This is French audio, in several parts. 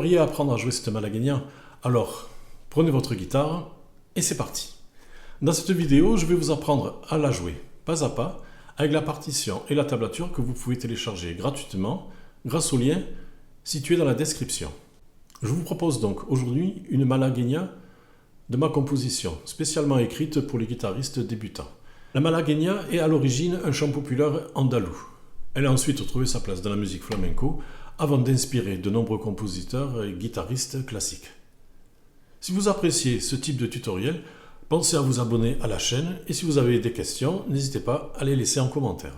aimeriez apprendre à jouer cette malagueña? Alors, prenez votre guitare et c'est parti. Dans cette vidéo, je vais vous apprendre à la jouer pas à pas avec la partition et la tablature que vous pouvez télécharger gratuitement grâce au lien situé dans la description. Je vous propose donc aujourd'hui une malagueña de ma composition, spécialement écrite pour les guitaristes débutants. La malagueña est à l'origine un chant populaire andalou. Elle a ensuite trouvé sa place dans la musique flamenco avant d'inspirer de nombreux compositeurs et guitaristes classiques. Si vous appréciez ce type de tutoriel, pensez à vous abonner à la chaîne et si vous avez des questions, n'hésitez pas à les laisser en commentaire.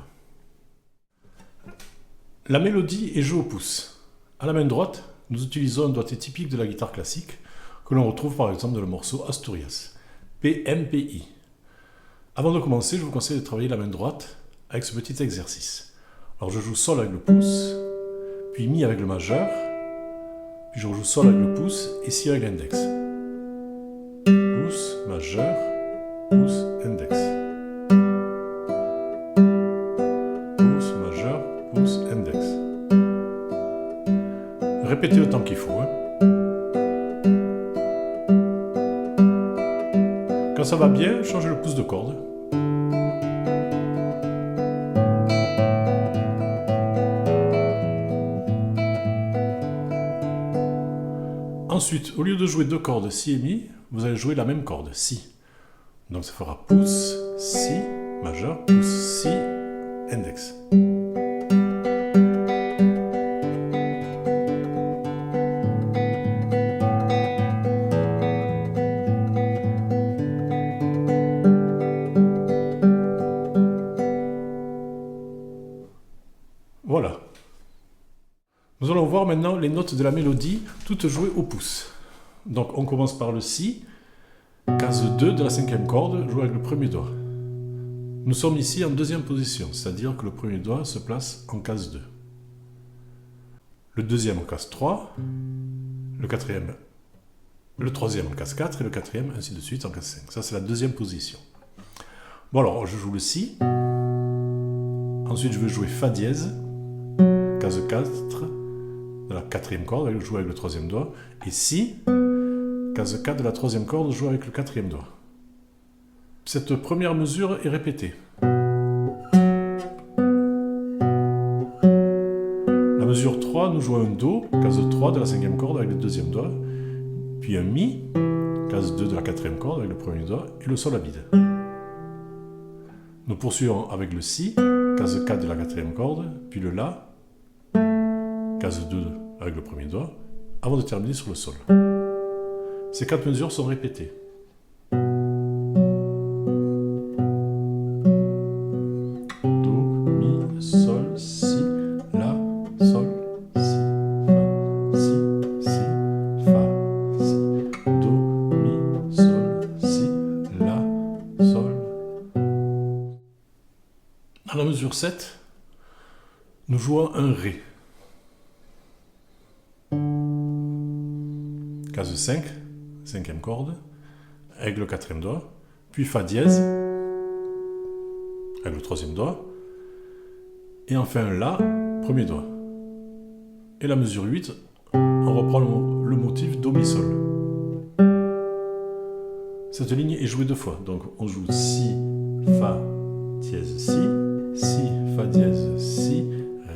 La mélodie est jouée au pouce. À la main droite, nous utilisons un doigté typique de la guitare classique que l'on retrouve par exemple dans le morceau Asturias, PMPI. Avant de commencer, je vous conseille de travailler la main droite avec ce petit exercice. Alors je joue Sol avec le pouce, puis Mi avec le majeur, puis je rejoue Sol avec le pouce et Si avec l'index. Pouce, majeur, pouce, index. Pouce, majeur, pouce, index. Répétez le temps qu'il faut. Quand ça va bien, changez le pouce de corde. Ensuite, au lieu de jouer deux cordes Si et Mi, vous allez jouer la même corde, Si. Donc ça fera pouce, Si, majeur, pouce, Si, index. Voilà. Nous allons voir maintenant les notes de la mélodie, toutes jouées au pouce. Donc on commence par le Si, case 2 de la cinquième corde, jouée avec le premier doigt. Nous sommes ici en deuxième position, c'est-à-dire que le premier doigt se place en case 2. Le deuxième en case 3, le quatrième, le troisième en case 4 et le quatrième ainsi de suite en case 5. Ça c'est la deuxième position. Bon alors je joue le Si, ensuite je vais jouer Fa dièse, case 4, de la quatrième corde, je joue avec le troisième doigt, et Si, case 4 de la troisième corde, je joue avec le quatrième doigt. Cette première mesure est répétée. La mesure 3, nous jouons un Do, case 3 de la cinquième corde avec le deuxième doigt, puis un Mi, case 2 de la quatrième corde avec le premier doigt, et le Sol à vide. Nous poursuivons avec le Si, case 4 de la quatrième corde, puis le La, case 2 avec le premier doigt, avant de terminer sur le Sol. Ces quatre mesures sont répétées. Do, Mi, Sol, Si, La, Sol, Si, Fa, Si, Do, Mi, Sol, Si, La, Sol. Dans la mesure 7, nous jouons un Ré. Case 5, cinquième corde, avec le quatrième doigt, puis Fa dièse, avec le troisième doigt, et enfin La, premier doigt. Et la mesure 8, on reprend le motif Do, Mi, Sol. Cette ligne est jouée deux fois, donc on joue Si, Fa, dièse, Si, Fa dièse, Si,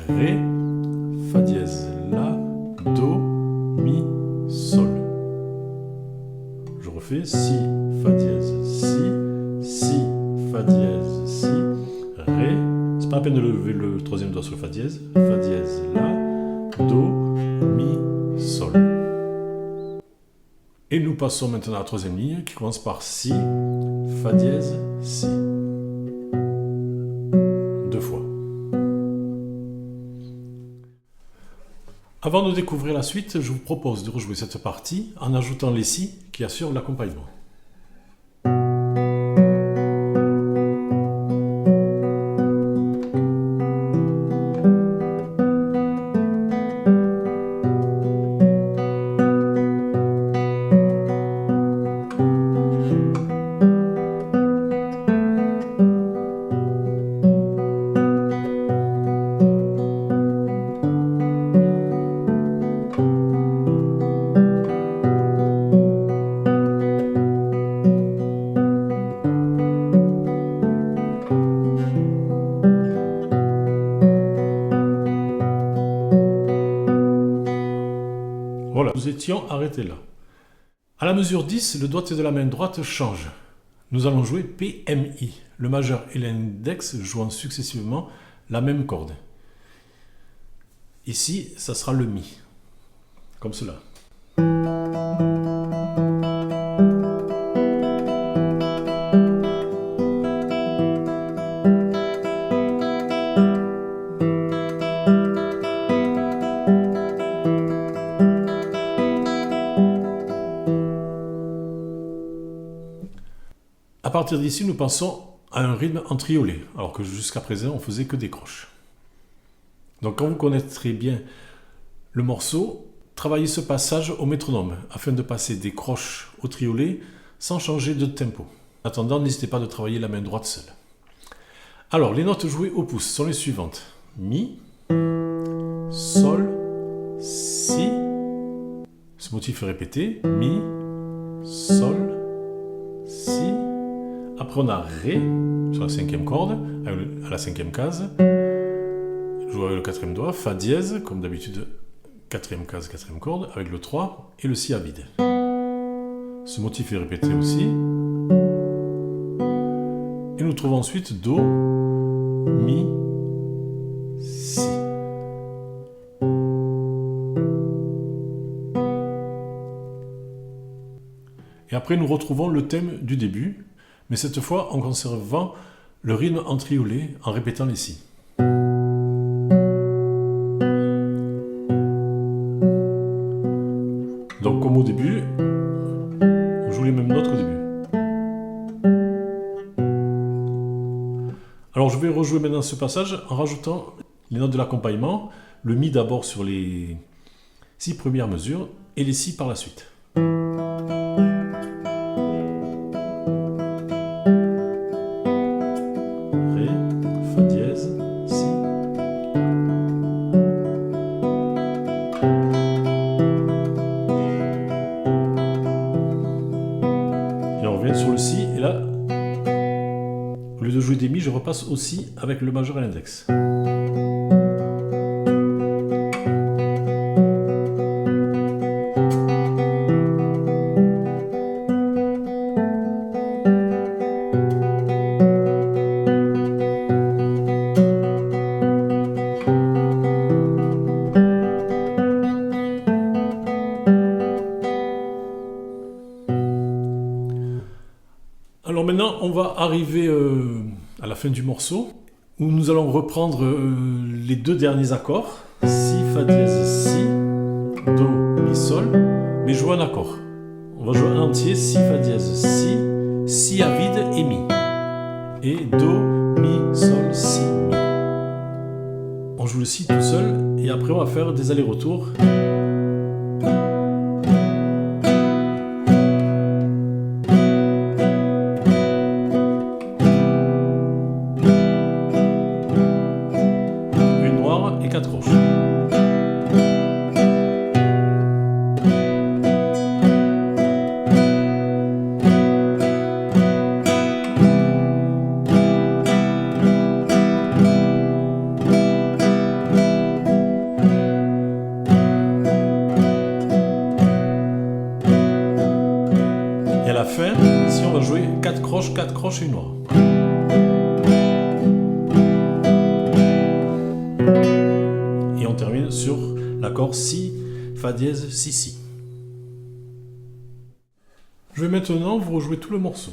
Ré, Fa dièse, La, Do, Mi, Sol. Je refais Si, Fa dièse, Si, Fa dièse, Si, Ré. C'est pas la peine de lever le troisième doigt sur le Fa dièse, La, Do, Mi, Sol. Et nous passons maintenant à la troisième ligne qui commence par Si, Fa dièse, Si. Deux fois. Avant de découvrir la suite, je vous propose de rejouer cette partie en ajoutant les Si qui assurent l'accompagnement. souhaitions arrêter là. À la mesure 10, le doigté de la main droite change. Nous allons jouer PMI, le majeur et l'index jouant successivement la même corde. Ici, ça sera le Mi, comme cela. À partir d'ici, nous passons à un rythme en triolet, alors que jusqu'à présent, on faisait que des croches. Donc quand vous connaîtrez bien le morceau, travaillez ce passage au métronome, afin de passer des croches au triolet sans changer de tempo. En attendant, n'hésitez pas de travailler la main droite seule. Alors, les notes jouées au pouce sont les suivantes. Mi, Sol, Si. Ce motif est répété. Mi, Sol, Si. Après, on a Ré sur la cinquième corde, à la cinquième case. Jouer avec le quatrième doigt. Fa dièse, comme d'habitude, quatrième case, quatrième corde, avec le 3 et le Si à vide. Ce motif est répété aussi. Et nous trouvons ensuite Do, Mi, Si. Et après, nous retrouvons le thème du début, mais cette fois en conservant le rythme en triolet en répétant les Si. Donc comme au début, on joue les mêmes notes qu'au début. Alors je vais rejouer maintenant ce passage en rajoutant les notes de l'accompagnement, le Mi d'abord sur les 6 premières mesures et les Si par la suite. Sur le Si, et là, au lieu de jouer des Mi, je repasse au Si avec le majeur et l'index. Alors maintenant, on va arriver à la fin du morceau, où nous allons reprendre les 2 derniers accords, Si, Fa dièse, Si, Do, Mi, Sol, mais jouer un accord. On va jouer un entier, Si, Fa dièse, Si, Si à vide et Mi. Et Do, Mi, Sol, Si, Mi. On joue le Si tout seul, et après on va faire des allers-retours. Et 4 croches. Et à la fin, ici on va jouer 4 croches et une noire. Et on termine sur l'accord Si, Fa dièse, Si, Si. Je vais maintenant vous rejouer tout le morceau.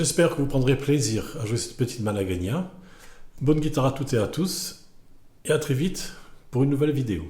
J'espère que vous prendrez plaisir à jouer cette petite Malagagna. Bonne guitare à toutes et à tous, et à très vite pour une nouvelle vidéo.